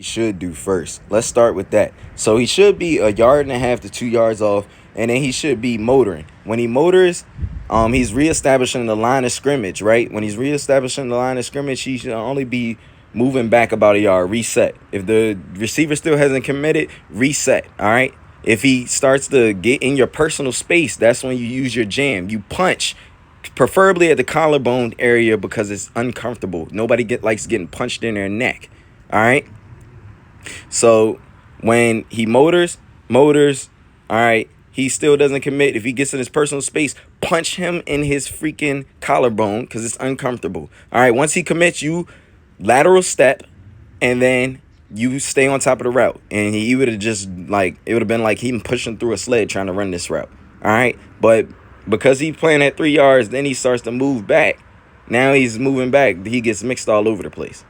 he should do first. Let's start with that. So he should be a yard and a half to 2 yards off, and then he should be motoring. When he motors, he's reestablishing the line of scrimmage, right? When he's reestablishing the line of scrimmage, he should only be moving back about a yard, reset. If the receiver still hasn't committed, reset, all right? If he starts to get in your personal space, that's when you use your jam. You punch, preferably at the collarbone area because it's uncomfortable. Nobody likes getting punched in their neck, all right? So when he motors, all right, he still doesn't commit. If he gets in his personal space, punch him in his freaking collarbone because it's uncomfortable. All right, once he commits, you lateral step, and then you stay on top of the route. And he would have just it would have been like him pushing through a sled trying to run this route. All right, but because he's playing at 3 yards, then he starts to move back. Now he's moving back. He gets mixed all over the place.